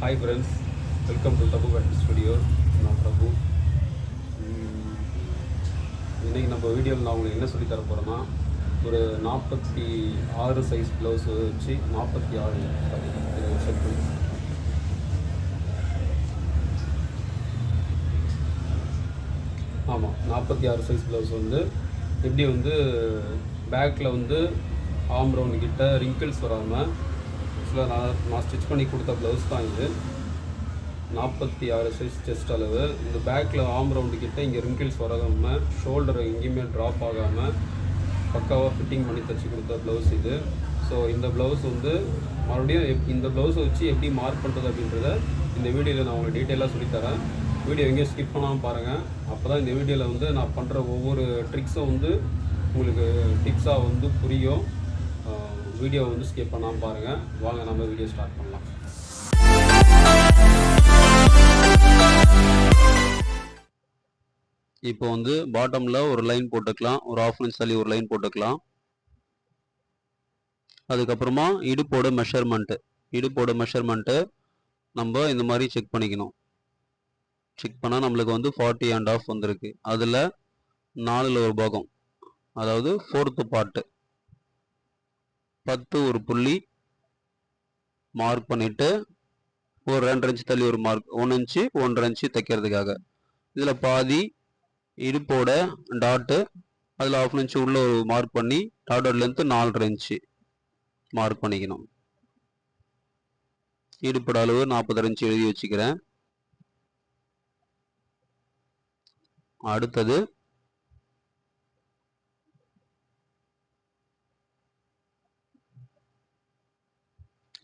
Hi friends, welcome to Tabu Wedding Studio. நான் பிரபு. இன்றைக்கி நம்ம வீடியோவில் நான் உங்களுக்கு என்ன சொல்லி தர போகிறேன்னா, ஒரு 46 சைஸ் ப்ளவுஸ் வச்சு 46 செக் பண்ணி, ஆமாம் 46 சைஸ் ப்ளவுஸ் வந்து எப்படி வந்து பேக்கில் வந்து ஆம் ரவுண்ட் கிட்ட ரிங்கிள்ஸ் வராமல் நான் ஸ்டிச் பண்ணி கொடுத்த ப்ளவுஸ் தான் இது. 46 சைஸ் செஸ்ட் அளவு. இந்த பேக்கில் ஆம் ரவுண்டு கிட்ட இங்கே ரிங்கிள்ஸ் வராமல், ஷோல்டர் எங்கேயுமே ட்ராப் ஆகாமல் பக்காவாக ஃபிட்டிங் பண்ணி தைச்சி கொடுத்த ப்ளவுஸ் இது. ஸோ இந்த ப்ளவுஸ் வந்து மறுபடியும் இந்த ப்ளவுஸை வச்சு எப்படி மார்க் பண்ணுறது அப்படின்றத இந்த வீடியோவில் நான் உங்களுக்கு டீட்டெயிலாக சொல்லித்தரேன். வீடியோ எங்கேயும் ஸ்கிப் பண்ணாமல் பாருங்கள். அப்போ தான் இந்த வீடியோவில் வந்து நான் பண்ணுற ஒவ்வொரு ட்ரிக்ஸும் வந்து உங்களுக்கு டிப்ஸாக வந்து புரியும். வீடியோ வந்து ஸ்கிப் பண்ணாமல் பாருங்கள். வாங்க நம்ம வீடியோ ஸ்டார்ட் பண்ணலாம். இப்போ வந்து பாட்டமில் ஒரு லைன் போட்டுக்கலாம், ஒரு 1/2 இன்ச் தள்ளி ஒரு லைன் போட்டுக்கலாம். அதுக்கப்புறமா இடுப்போட மெஷர்மெண்ட்டு நம்ம இந்த மாதிரி செக் பண்ணிக்கணும். செக் பண்ணால் நம்மளுக்கு வந்து 40.5 வந்திருக்கு. அதில் 4 ஒரு பாகம், அதாவது 4th பார்ட்டு 10 ஒரு புள்ளி மார்க் பண்ணிவிட்டு ஒரு 2.5 இன்ச் தள்ளி ஒரு மார்க், 1 இன்ச்சு 1.5 இன்ச்சு தைக்கிறதுக்காக. இதில் பாதி இடுப்போட டாட்டு, அதில் 1/2 இன்ச்சு உள்ள ஒரு மார்க் பண்ணி டாட்டோட லென்த்து 4.5 இன்ச்சு மார்க் பண்ணிக்கணும். இடுப்போட அளவு 42 இன்ச்சு எழுதி வச்சுக்கிறேன். அடுத்தது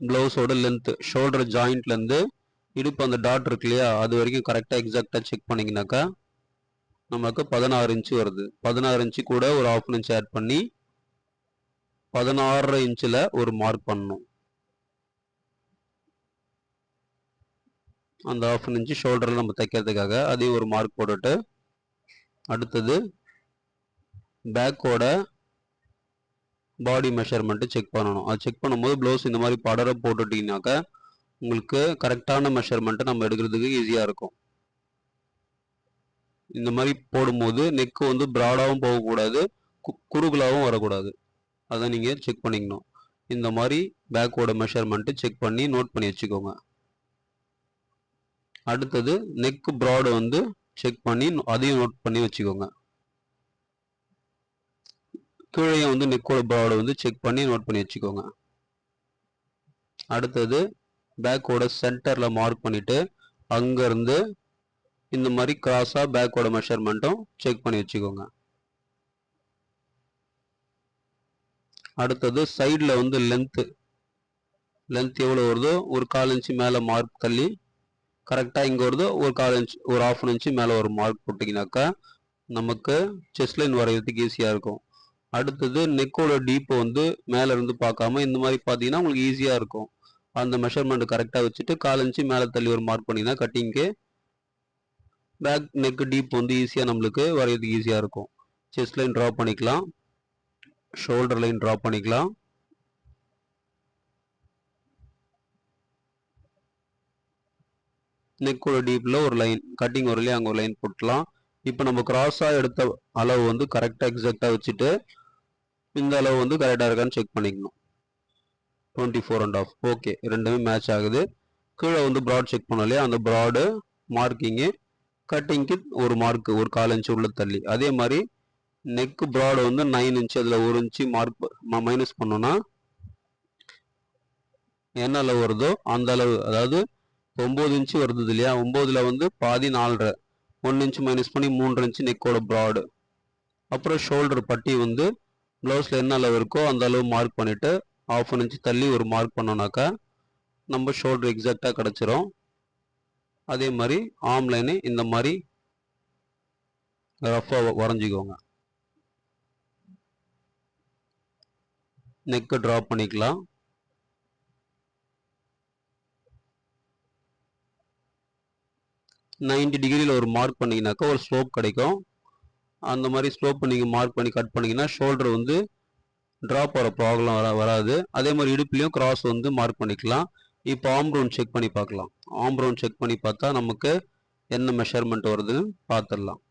ப்ளவுஸோட லென்த்து, ஷோல்டர் ஜாயிண்ட்லேருந்து இடுப்பு அந்த டாட் இருக்கு இல்லையா, அது வரைக்கும் கரெக்டாக எக்ஸாக்டாக செக் பண்ணிங்கனாக்கா நமக்கு 16 இன்ச்சு வருது. 16 இன்ச்சு கூட ஒரு 1/2 இன்ச் ஆட் பண்ணி 16.5 இன்ச்சில் ஒரு மார்க் பண்ணணும். அந்த 1/2 இன்ச்சு ஷோல்டரில் நம்ம தைக்கிறதுக்காக அதையும் ஒரு மார்க் போட்டுட்டு, அடுத்தது பேக்கோட பாடி மெஷர்மெண்ட்டு செக் பண்ணணும். அது செக் பண்ணும்போது ப்ளவுஸ் இந்த மாதிரி படர போட்டுட்டிங்கனாக்கா உங்களுக்கு கரெக்டான மெஷர்மெண்ட்டை நம்ம எடுக்கிறதுக்கு ஈஸியாக இருக்கும். இந்த மாதிரி போடும்போது நெக்கு வந்து ப்ராடாகவும் போகக்கூடாது, குறுகலாகவும் வரக்கூடாது. அதை நீங்கள் செக் பண்ணிக்கணும். இந்த மாதிரி பேக்கோட மெஷர்மெண்ட்டு செக் பண்ணி நோட் பண்ணி வச்சுக்கோங்க. அடுத்தது நெக்கு ப்ராடு வந்து செக் பண்ணி அதையும் நோட் பண்ணி வச்சுக்கோங்க. கீழே வந்து நெக்கோட ப்ராடு வந்து செக் பண்ணி நோட் பண்ணி வச்சுக்கோங்க. அடுத்தது பேக்கோட சென்டரில் மார்க் பண்ணிவிட்டு அங்கேருந்து இந்த மாதிரி கிராஸாக பேக்கோட மெஷர்மெண்ட்டும் செக் பண்ணி வச்சுக்கோங்க. அடுத்தது சைடில் வந்து லென்த் எவ்வளோ வருதோ ஒரு 1/4 இன்ச்சு மேலே மார்க் தள்ளி கரெக்டாக இங்கே வருதோ ஒரு 1/4 இன்ச், ஒரு 1/2 இன்ச்சு மேலே ஒரு மார்க் போட்டிங்கனாக்கா நமக்கு செஸ்ட் லைன் வரைகிறதுக்கு ஈஸியாக இருக்கும். அடுத்தது நெக்கோட டீப்பை வந்து மேலே இருந்து பார்க்காம இந்த மாதிரி பார்த்தீங்கன்னா உங்களுக்கு ஈஸியாக இருக்கும். அந்த மெஷர்மெண்ட் கரெக்டாக வச்சுட்டு 1/4 இன்ச்சு மேலே தள்ளி ஒரு மார்க் பண்ணிங்கன்னா கட்டிங்க்கு பேக் நெக் டீப் வந்து ஈஸியாக நம்மளுக்கு வரைகிறதுக்கு ஈஸியாக இருக்கும். செஸ்ட் லைன் ட்ரா பண்ணிக்கலாம், ஷோல்டர் லைன் ட்ரா பண்ணிக்கலாம். நெக்கோட டீப்பில் ஒரு லைன் கட்டிங் வரலையே அங்கே ஒரு லைன் போட்டுக்கலாம். இப்போ நம்ம கிராஸாக எடுத்த அளவு வந்து கரெக்டாக எக்ஸாக்டாக வச்சுட்டு இந்த அளவு வந்து கரெக்டாக இருக்கான்னு செக் பண்ணிக்கணும். 24.5 ஓகே, ரெண்டுமே மேட்ச் ஆகுது. கீழே வந்து ப்ராட் செக் பண்ணோம் இல்லையா, அந்த ப்ராடு மார்க்கிங்கு கட்டிங்க்கு ஒரு மார்க், ஒரு 1/4 இன்ச்சு உள்ள தள்ளி. அதே மாதிரி நெக் ப்ராடு வந்து 9 இன்ச்சு, அதில் 1 இன்ச்சு மார்க் மைனஸ் பண்ணோன்னா என்ன அளவு வருதோ அந்த அளவு, அதாவது 9 இன்ச்சு வருது இல்லையா, 9ல் வந்து பாதி 4.5, 1 இன்ச்சு மைனஸ் பண்ணி 3 இன்ச்சு நெக்கோட ப்ராடு. அப்புறம் ஷோல்டர் பட்டி வந்து ப்ளவுஸில் என்ன அளவு இருக்கோ அந்த அளவு மார்க் பண்ணிவிட்டு 1/2 இன்ச்சு தள்ளி ஒரு மார்க் பண்ணோன்னாக்கா நம்ம ஷோல்டர் எக்ஸாக்டாக கிடச்சிரும். அதே மாதிரி ஆர்ம் லைனு இந்த மாதிரி ரஃபாக வரைஞ்சிக்கோங்க. நெக்கு ட்ரா பண்ணிக்கலாம். நைன்டி டிகிரியில் ஒரு மார்க் பண்ணிங்கனாக்கா ஒரு ஸ்லோப் கிடைக்கும். அந்த மாதிரி ஸ்லோப் நீங்கள் மார்க் பண்ணி கட் பண்ணிங்கன்னா ஷோல்டர் வந்து ட்ராப் ஆகிற ப்ராப்ளம் வராது. அதே மாதிரி இடுப்புலையும் கிராஸ் வந்து மார்க் பண்ணிக்கலாம். இப்போ ஆர்ம் ரவுண்ட் செக் பண்ணி பார்க்கலாம். ஆர்ம் ரவுண்ட் செக் பண்ணி பார்த்தா நமக்கு என்ன மெஷர்மெண்ட் வருதுன்னு பார்த்துடலாம்.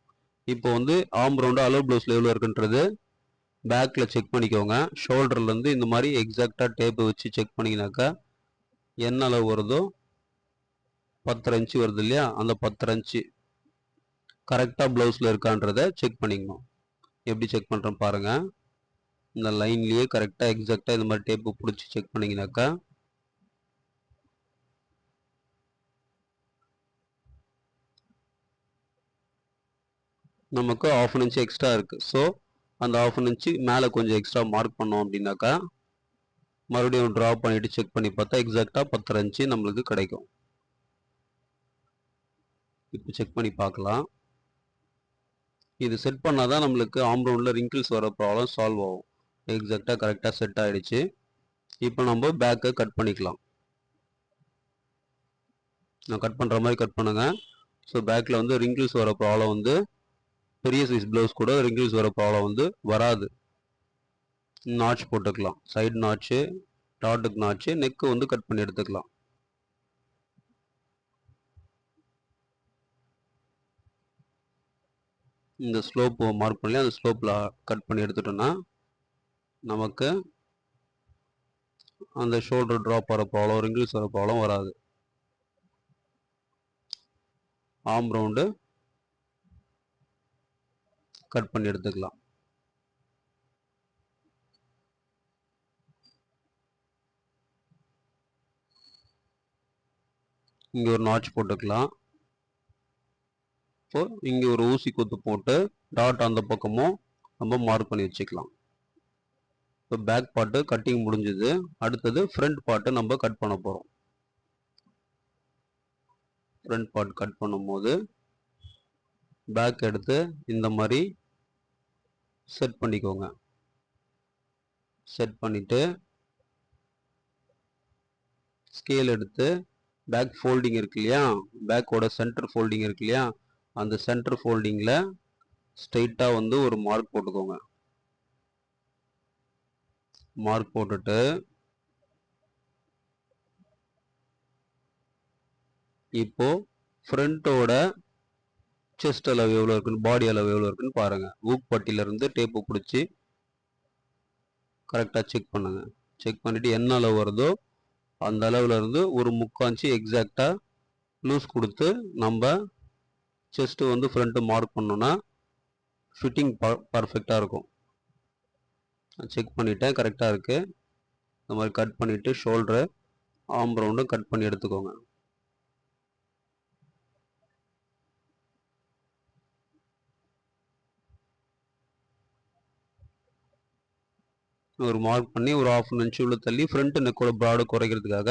இப்போ வந்து ஆர்ம் ரவுண்டு அலோ ப்ளவுஸில் எவ்வளோ இருக்குன்றது பேக்கில் செக் பண்ணிக்கோங்க. ஷோல்டர்லேருந்து இந்த மாதிரி எக்ஸாக்டாக டேப்பு வச்சு செக் பண்ணிங்கனாக்கா என்ன அளவு வருதோ 10 இன்ச்சு வருது இல்லையா, அந்த 10 இன்ச்சு கரெக்டாக ப்ளவுஸில் இருக்கான்றதை செக் பண்ணிக்கணும். எப்படி செக் பண்ணுறோம் பாருங்கள். இந்த லைன்லேயே கரெக்டாக எக்ஸாக்டாக இந்த மாதிரி டேப்பு பிடிச்சி செக் பண்ணிங்கனாக்கா நமக்கு 1/2 இன்ச்சு எக்ஸ்ட்ரா இருக்குது. ஸோ அந்த 1/2 இன்ச்சு மேலே கொஞ்சம் எக்ஸ்ட்ரா மார்க் பண்ணோம் அப்படின்னாக்கா மறுபடியும் ட்ரா பண்ணிவிட்டு செக் பண்ணி பார்த்தா எக்ஸாக்டாக 10 இன்ச்சு நம்மளுக்கு கிடைக்கும். இப்போ செக் பண்ணி பார்க்கலாம். இது செட் பண்ணால் தான் நம்மளுக்கு ஆர்ம் ரவுண்டில் ரிங்கிள்ஸ் வர ப்ராப்ளம் சால்வ் ஆகும். எக்ஸாக்டாக கரெக்டாக செட் ஆகிடுச்சு. இப்போ நம்ம பேக்கை கட் பண்ணிக்கலாம். நான் கட் பண்ணுற மாதிரி கட் பண்ணுங்கள். ஸோ பேக்கில் வந்து ரிங்கிள்ஸ் வர ப்ராப்ளம் வந்து பெரிய சைஸ் ப்ளவுஸ் கூட ரிங்கிள்ஸ் வர ப்ராப்ளம் வந்து வராது. நாட்ச் போட்டுக்கலாம். சைடு நாட்ச்சு, டாட்டுக்கு நாட்ச்சு, நெக்கு வந்து கட் பண்ணி எடுத்துக்கலாம். இந்த ஸ்லோப் மார்க் பண்ணி அந்த ஸ்லோப்பில் கட் பண்ணி எடுத்துட்டோம்னா நமக்கு அந்த ஷோல்டர் ட்ராப் வர ப்ராப்ளம், ரிங்கிள்ஸ் வர ப்ராப்ளம் வராது. ஆர்ம் ரவுண்டு கட் பண்ணி எடுத்துக்கலாம். இங்கே ஒரு நாட்ச் போட்டுக்கலாம். இப்போ இங்கே ஒரு ஊசி குத்து போட்டு டாட் அந்த பக்கமும் நம்ம மார்க் பண்ணி வச்சுக்கலாம். இப்போ பேக் பார்ட்டு கட்டிங் முடிஞ்சது. அடுத்தது ஃப்ரண்ட் பார்ட்டு நம்ம கட் பண்ண போகிறோம். ஃப்ரண்ட் பார்ட் கட் பண்ணும்போது பேக் எடுத்து இந்த மாதிரி செட் பண்ணிக்கோங்க. செட் பண்ணிவிட்டு ஸ்கேல் எடுத்து பேக் ஃபோல்டிங் இருக்கு இல்லையா, பேக்கோட சென்டர் ஃபோல்டிங் இருக்கு இல்லையா, அந்த சென்டர் ஃபோல்டிங்கில் ஸ்ட்ரைட்டாக வந்து ஒரு மார்க் போட்டுக்கோங்க. மார்க் போட்டுட்டு இப்போ ஃப்ரண்ட்டோட செஸ்ட் அளவு எவ்வளோ இருக்குன்னு, பாடி அளவு எவ்வளோ இருக்குன்னு பாருங்கள். ஊக் பட்டியிலேருந்து டேப்பு பிடிச்சி கரெக்டாக செக் பண்ணுங்க. செக் பண்ணிவிட்டு என்ன அளவு வருதோ அந்த அளவுல இருந்து ஒரு 3/4 இன்ச்சு எக்ஸாக்டாக லூஸ் கொடுத்து நம்ம செஸ்ட்டு வந்து ஃப்ரண்ட்டு மார்க் பண்ணோன்னா ஃபிட்டிங் பர்ஃபெக்டாக இருக்கும். செக் பண்ணிவிட்டேன், கரெக்டாக இருக்குது. இந்த மாதிரி கட் பண்ணிவிட்டு ஷோல்டரை ஆர்ம் ரவுண்டும் கட் பண்ணி எடுத்துக்கோங்க. ஒரு மார்க் பண்ணி ஒரு 1/2 இன்ச்சு உள்ள தள்ளி ஃப்ரண்ட் நெக்கோட ப்ராடு குறைக்கிறதுக்காக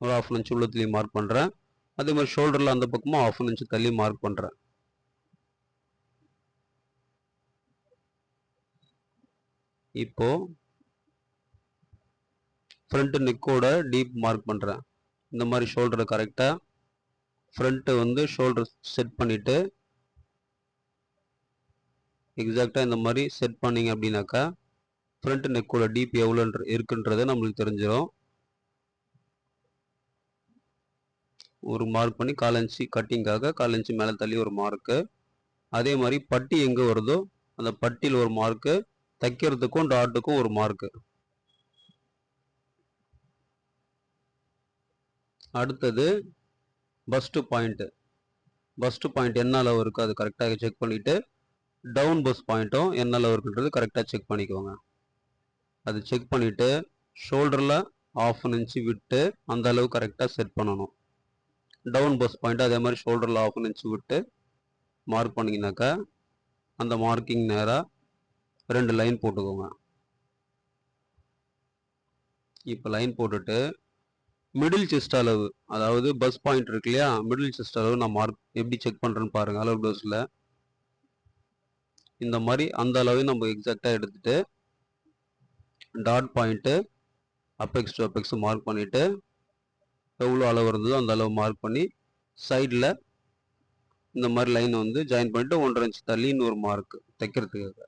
ஒரு 1/2 இன்ச்சு உள்ள தள்ளி மார்க் பண்ணுறேன். அதே மாதிரி ஷோல்டரில் அந்த பக்கமும் 1/2 இன்ச்சு தள்ளி மார்க் பண்ணுறேன். இப்போ ஃப்ரண்ட் நெக்கோட டீப் மார்க் பண்ணுறேன். இந்த மாதிரி ஷோல்டரை கரெக்டாக ஃப்ரண்ட்டு வந்து ஷோல்டர் செட் பண்ணிவிட்டு எக்ஸாக்டாக இந்த மாதிரி செட் பண்ணிங்க அப்படின்னாக்கா ஃப்ரண்ட் நெக்கோட டீப் எவ்வளோ இருக்குன்றது நம்மளுக்கு தெரிஞ்சிடும். ஒரு மார்க் பண்ணி 1/4 இன்ச்சு கட்டிங்காக 1/4 இன்ச்சு மேலே தள்ளி ஒரு மார்க்கு. அதே மாதிரி பட்டி எங்கே வருதோ அந்த பட்டியில் ஒரு மார்க்கு, தைக்கிறதுக்கும் டாட்டுக்கும் ஒரு மார்க்கு. அடுத்தது பஸ்ட் பாயிண்ட்டு. பஸ்ட் பாயிண்ட் என்ன அளவு இருக்குது அது கரெக்டாக செக் பண்ணிவிட்டு டவுன் பஸ் பாயிண்ட்டும் என்ன அளவு இருக்குன்றது கரெக்டாக செக் பண்ணிக்கோங்க. அது செக் பண்ணிவிட்டு ஷோல்டரில் 1/2 இன்ச்சு விட்டு அந்த அளவு கரெக்டாக செட் பண்ணணும். டவுன் பஸ் பாயிண்ட் அதே மாதிரி ஷோல்டரில் 1/2 இன்ச்சு விட்டு மார்க் பண்ணிங்கனாக்கா அந்த மார்க்கிங் நேராக 2 லைன் போட்டுக்கோங்க. இப்போ லைன் போட்டுட்டு மிடில் செஸ்ட் அளவு, அதாவது பஸ் பாயிண்ட் இருக்கு இல்லையா, மிடில் செஸ்ட் அளவு நான் மார்க் எப்படி செக் பண்ணுறேன்னு பாருங்கள். அளவு ப்ளவுஸில் இந்த மாதிரி அந்த அளவையும் நம்ம எக்ஸாக்டாக எடுத்துகிட்டு dot point apex to apex mark பண்ணிவிட்டு எவ்வளோ அளவு இருந்ததோ அந்த அளவு மார்க் பண்ணி சைடில் இந்த மாதிரி லைன் வந்து ஜாயின் பண்ணிவிட்டு 1/2 இன்ச் தள்ளி இன்னொரு மார்க் தைக்கிறதுக்காக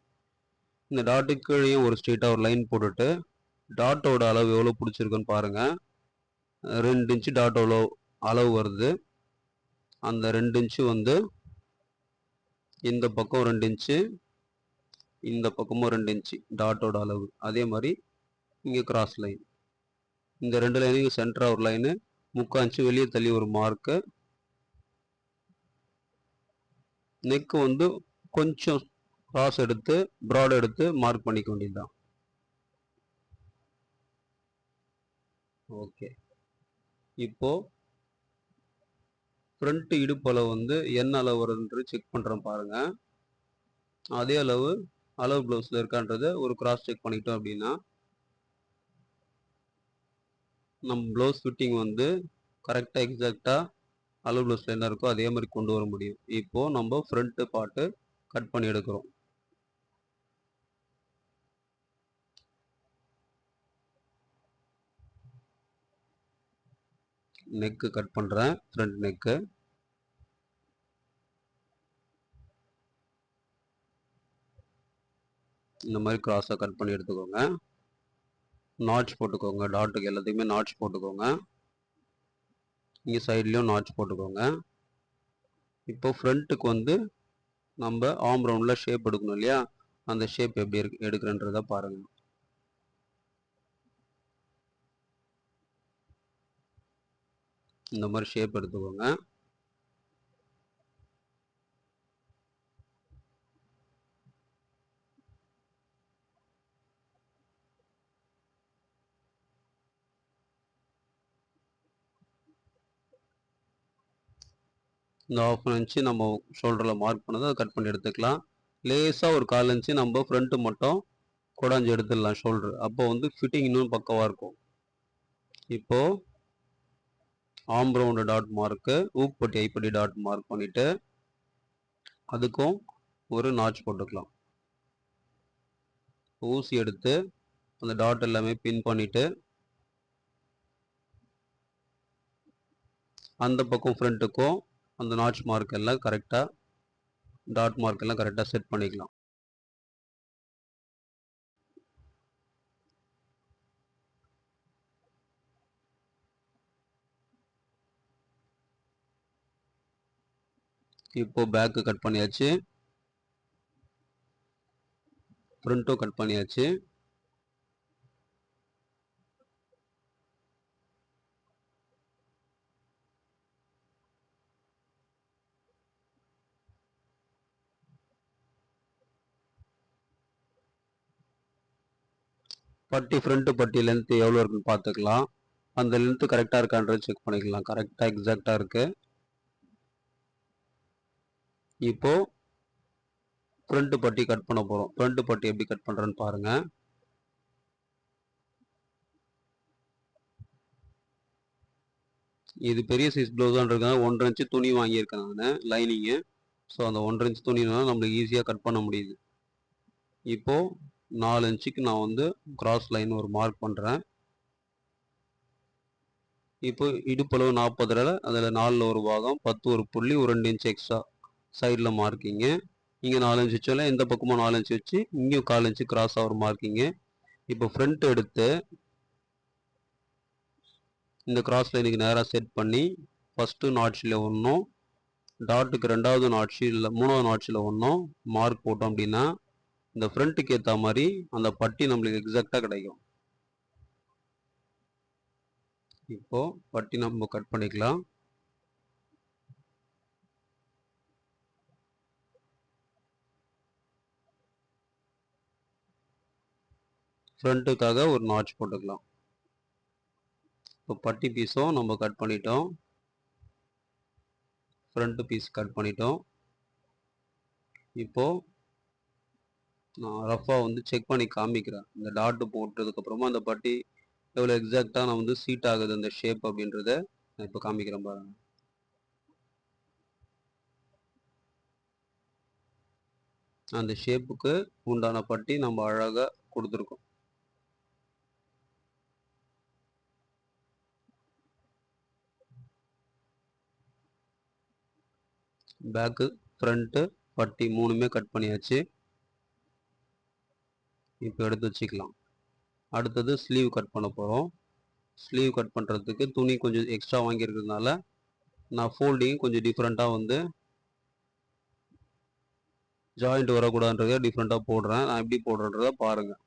இந்த டாட்டுக்கு கீழேயும் ஒரு ஸ்ட்ரெயிட்டாக ஒரு லைன் போட்டுட்டு டாட்டோட அளவு எவ்வளோ பிடிச்சிருக்குன்னு பாருங்கள். 2 இன்ச்சு டாட் அளவு வருது. அந்த 2 இன்ச்சு வந்து இந்த பக்கம் 2 இன்ச்சு, இந்த பக்கமும் 2 இன்ச்சு டாட்டோட அளவு. அதே மாதிரி இங்கே கிராஸ் லைன், இந்த 2 லைனுக்கு சென்டரா ஒரு லைனு, 3/4 இன்ச்சு வெளியே தள்ளி ஒரு மார்க்கு. நெக்கு வந்து கொஞ்சம் கிராஸ் எடுத்து ப்ராட் எடுத்து மார்க் பண்ணிக்க வேண்டியதுதான். ஓகே, இப்போ ஃப்ரண்ட் இடுப்பு அளவு வந்து என்ன அளவு வருதுன்றது செக் பண்ணுறோம் பாருங்க. அதே அளவு ப்ளவுஸில் இருக்கான்றதை ஒரு கிராஸ் செக் பண்ணிட்டோம் அப்படின்னா நம்ம ப்ளவுஸ் ஃபிட்டிங் வந்து கரெக்டாக எக்ஸாக்டாக அளவு ப்ளவுஸில் என்ன இருக்கோ அதே மாதிரி கொண்டு வர முடியும். இப்போது நம்ம ஃப்ரண்ட்டு பார்ட்டு கட் பண்ணி எடுக்கிறோம். நெக்கு கட் பண்ணுறேன், ஃப்ரண்ட் நெக்கு. இந்த மாதிரி கிராஸாக கட் பண்ணி எடுத்துக்கோங்க. நாட்ச் போட்டுக்கோங்க, டாட்டுக்கு எல்லாத்துக்குமே நாட்ச் போட்டுக்கோங்க. இங்கே சைட்லேயும் நாட்ச் போட்டுக்கோங்க. இப்போ ஃப்ரண்ட்டுக்கு வந்து நம்ம ஆர்ம் ரவுண்டில் ஷேப் எடுக்கணும் இல்லையா, அந்த ஷேப் எப்படி எடுக்கிறன்றதை பாருங்கள். இந்த மாதிரி ஷேப் எடுத்துக்கோங்க. இந்த 1/2 இன்ச்சு நம்ம ஷோல்டரில் மார்க் பண்ணதை கட் பண்ணி எடுத்துக்கலாம். லேசாக ஒரு 1/4 இன்ச்சு நம்ம ஃப்ரண்ட்டு மட்டும் குடஞ்சி எடுத்துடலாம் ஷோல்டர். அப்போ வந்து ஃபிட்டிங் இன்னும் பக்கவாக இருக்கும். இப்போது ஆர்ம் ரவுண்டு டாட் மார்க்கு, ஊக்குப்பட்டி ஐப்பட்டி டாட் மார்க் பண்ணிவிட்டு அதுக்கும் ஒரு நாட்ச் போட்டுக்கலாம். ஊசி எடுத்து அந்த டாட் எல்லாமே பின் பண்ணிவிட்டு அந்த பக்கம் ஃப்ரண்ட்டுக்கும் அந்த நாட்ச் மார்க் எல்லாம் கரெக்டாக டாட் மார்க் எல்லாம் கரெக்டாக செட் பண்ணிக்கலாம். இப்போ பேக்கு கட் பண்ணியாச்சு, ஃப்ரண்ட்டும் கட் பண்ணியாச்சு. பட்டி ஃப்ரண்ட் பட்டி லென்த் எவ்வளோ இருக்குன்னு பார்த்துக்கலாம். அந்த லென்த்து கரெக்டாக இருக்கான்றது செக் பண்ணிக்கலாம். கரெக்டாக எக்ஸாக்டாக இருக்குது. இப்போது ஃப்ரண்ட் பட்டி கட் பண்ண போகிறோம். ஃப்ரண்ட் பட்டி எப்படி கட் பண்ணுறேன்னு பாருங்கள். இது பெரிய சைஸ் ப்ளவுஸான்றதுனால 1.5 இன்ச்சு துணி வாங்கியிருக்கேன் நான் லைனிங்கு. ஸோ அந்த 1.5 இன்ச்சு துணினால நம்மளுக்கு ஈஸியாக கட் பண்ண முடியுது. இப்போது 4 இன்ச்சுக்கு நான் வந்து கிராஸ் லைன் ஒரு மார்க் பண்ணுறேன். இப்போ இடுப்பளவு 40 அதில் 4 ஒரு பாகம் 10 ஒரு புள்ளி ஒரு 2 இன்ச் எக்ஸ்ட்ரா சைடில் மார்க்கிங்கு. இங்கே 4 இன்ச் வச்சால எந்த பக்கமும் 4 இன்ச் வச்சு இங்கேயும் 1/4 இன்ச்சு கிராஸாக ஒரு மார்க்கிங்கு. இப்போ ஃப்ரண்ட் எடுத்து இந்த கிராஸ் லைனுக்கு நேராக செட் பண்ணி ஃபஸ்ட்டு நாட்சில் ஒன்றும் டாட்டுக்கு 2வது நாட்சில் 3வது நாட்சில் ஒன்றும் மார்க் போட்டோம் அப்படின்னா இந்த ஃப்ரண்ட்டுக்கு ஏற்ற மாதிரி அந்த பட்டி நம்மளுக்கு எக்ஸாக்டாக கிடைக்கும். இப்போ பட்டி நம்ம கட் பண்ணிக்கலாம். ஃப்ரண்ட்டுக்காக ஒரு நாட்ச் போட்டுக்கலாம். இப்போ பட்டி பீஸும் நம்ம கட் பண்ணிட்டோம், ஃப்ரண்ட் பீஸ் கட் பண்ணிட்டோம். இப்போது நான் ரஃபாக வந்து செக் பண்ணி காமிக்கிறேன். இந்த டாட்டு போட்டதுக்கப்புறமா அந்த பட்டி எவ்வளோ எக்ஸாக்டாக நான் வந்து சீட் ஆகுது அந்த ஷேப் அப்படின்றத நான் இப்போ காமிக்கிறேன் பாருங்க. அந்த ஷேப்புக்கு உண்டான பட்டி நம்ம அழகாக கொடுத்துருக்கோம். பேக்கு ஃப்ரண்ட்டு பட்டி 3மே கட் பண்ணியாச்சு. இப்போ எடுத்து வச்சுக்கலாம். அடுத்தது ஸ்லீவ் கட் பண்ண போகிறோம். ஸ்லீவ் கட் பண்ணுறதுக்கு துணி கொஞ்சம் எக்ஸ்ட்ரா வாங்கியிருக்கிறதுனால நான் ஃபோல்டிங் கொஞ்சம் டிஃப்ரெண்ட்டாக வந்து ஜாயிண்ட் வரக்கூடாதுன்றத டிஃப்ரெண்ட்டாக போடுறேன். நான் எப்படி போடுறேன்றத பாருங்கள்.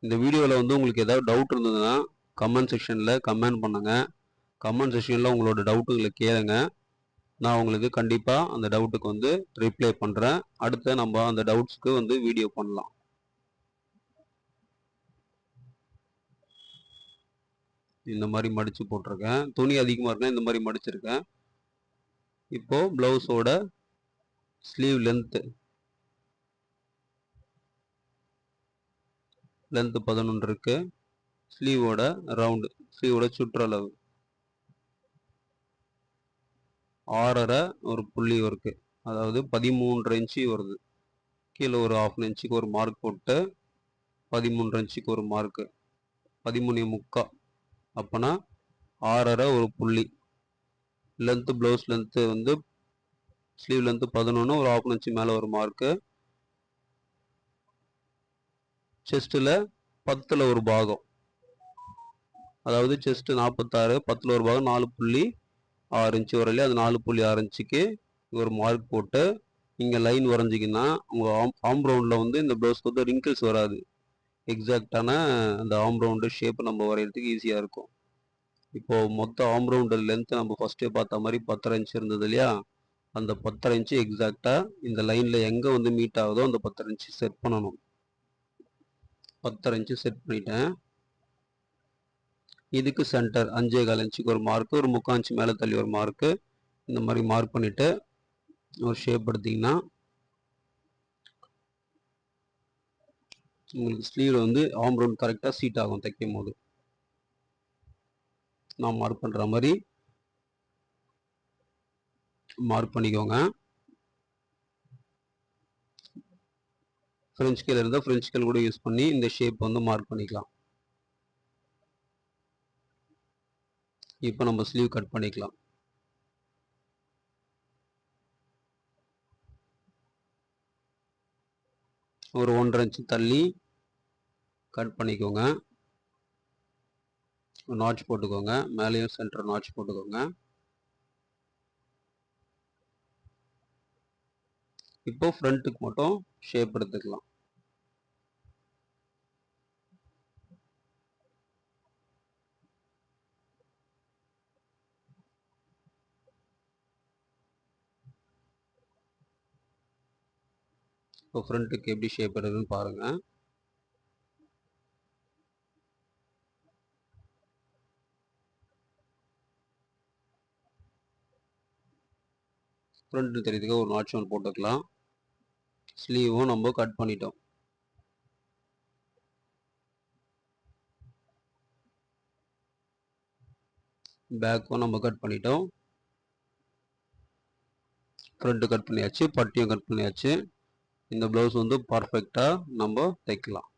இந்த வீடியோவில் வந்து உங்களுக்கு ஏதாவது டவுட் இருந்ததுன்னா கமெண்ட் செக்ஷனில் கமெண்ட் பண்ணுங்கள். கமெண்ட் செக்ஷனில் உங்களோட டவுட்டுகளை கேளுங்க. நான் உங்களுக்கு கண்டிப்பாக அந்த டவுட்டுக்கு வந்து ரிப்ளை பண்ணுறேன். அடுத்து நம்ம அந்த டவுட்ஸ்க்கு வந்து வீடியோ பண்ணலாம். இந்த மாதிரி மடித்து போட்டிருக்கேன். துணி அதிகமாக இருக்கேன், இந்த மாதிரி மடிச்சிருக்கேன். இப்போ ப்ளவுஸோட ஸ்லீவ் லென்த்து 11 இருக்கு. ஸ்லீவோட ரவுண்டு, ஸ்லீவோட சுற்றளவு 6.5 ஒரு புள்ளி இருக்கு. அதாவது 13 இன்ச்சு வருது. கீழே ஒரு 1/2 இன்ச்சுக்கு ஒரு மார்க் போட்டு 13 இன்ச்சுக்கு ஒரு மார்க்கு 13.75. அப்போனா 6.5 ஒரு புள்ளி. லென்த்து ப்ளவுஸ் லென்த்து வந்து ஸ்லீவ் லென்த்து 11, ஒரு 1/2 இன்ச்சு மேலே ஒரு மார்க்கு. செஸ்ட்டில் 10ல் ஒரு பாகம், அதாவது செஸ்ட் 46, 10ல் ஒரு பாகம் 4.6 இன்ச்சு வரலையே, அது 4.6 இன்ச்சுக்கு ஒரு மார்க் போட்டு இங்கே லைன் வரைஞ்சிங்கன்னா உங்கள் ஆம் ரவுண்டில் வந்து இந்த ப்ளவுஸ்க்கு வந்து ரிங்கிள்ஸ் வராது. எக்ஸாக்டான அந்த ஆம் ரவுண்டு ஷேப் நம்ம வரைகிறதுக்கு ஈஸியாக இருக்கும். இப்போது மொத்த ஆம் ரவுண்டு லென்த்து நம்ம ஃபஸ்ட்டே பார்த்த மாதிரி 10.5 இன்ச்சு இருந்தது இல்லையா, அந்த 10.5 இன்ச்சு எக்ஸாக்டாக இந்த லைனில் எங்கே வந்து மீட் ஆகுதோ அந்த 10.5 இன்ச்சு செட் பண்ணணும். 10.5 இன்ச்சு செட் பண்ணிட்டேன். இதுக்கு சென்டர் 5.25 இன்ச்சுக்கு ஒரு மார்க்கு, ஒரு 3/4 இன்ச்சு மேலே தள்ளி ஒரு மார்க்கு. இந்த மாதிரி மார்க் பண்ணிவிட்டு ஒரு ஷேப் எடுத்திங்கன்னா உங்களுக்கு ஸ்லீவில் வந்து ஆம் ரவுண்ட் கரெக்டாக சீட் ஆகும் தைக்கும் போது. நான் மார்க் பண்ணுற மாதிரி மார்க் பண்ணிக்கோங்க. ஃப்ரெஞ்ச் ஸ்கேல் இருந்தால் ஃப்ரெஞ்ச் ஸ்கேல் கூட யூஸ் பண்ணி இந்த ஷேப் வந்து மார்க் பண்ணிக்கலாம். இப்போ நம்ம ஸ்லீவ் கட் பண்ணிக்கலாம். ஒரு 1.5 இன்ச்சு தள்ளி கட் பண்ணிக்கோங்க. நாட்ச் போட்டுக்கோங்க. மேலேயும் சென்டர் நாட்ச் போட்டுக்கோங்க. இப்போ ஃப்ரண்ட்டுக்கு மட்டும் ஷேப் எடுத்துக்கலாம். இப்போ ஃப்ரண்ட்டுக்கு எப்படி ஷேப் எடுக்குதுன்னு பாருங்கள். ஃப்ரண்ட்டு தெரியுதுக்கு ஒரு நாட்ச் ஒன்று போட்டுக்கலாம். ஸ்லீவும் நம்ம கட் பண்ணிட்டோம். பேக்கும் நம்ம கட் பண்ணிட்டோம். ஃப்ரண்ட்டு கட் பண்ணியாச்சு, பட்டியும் கட் பண்ணியாச்சு. இந்த ப்ளவுஸ் வந்து பர்ஃபெக்டாக நம்ம தைக்கலாம்.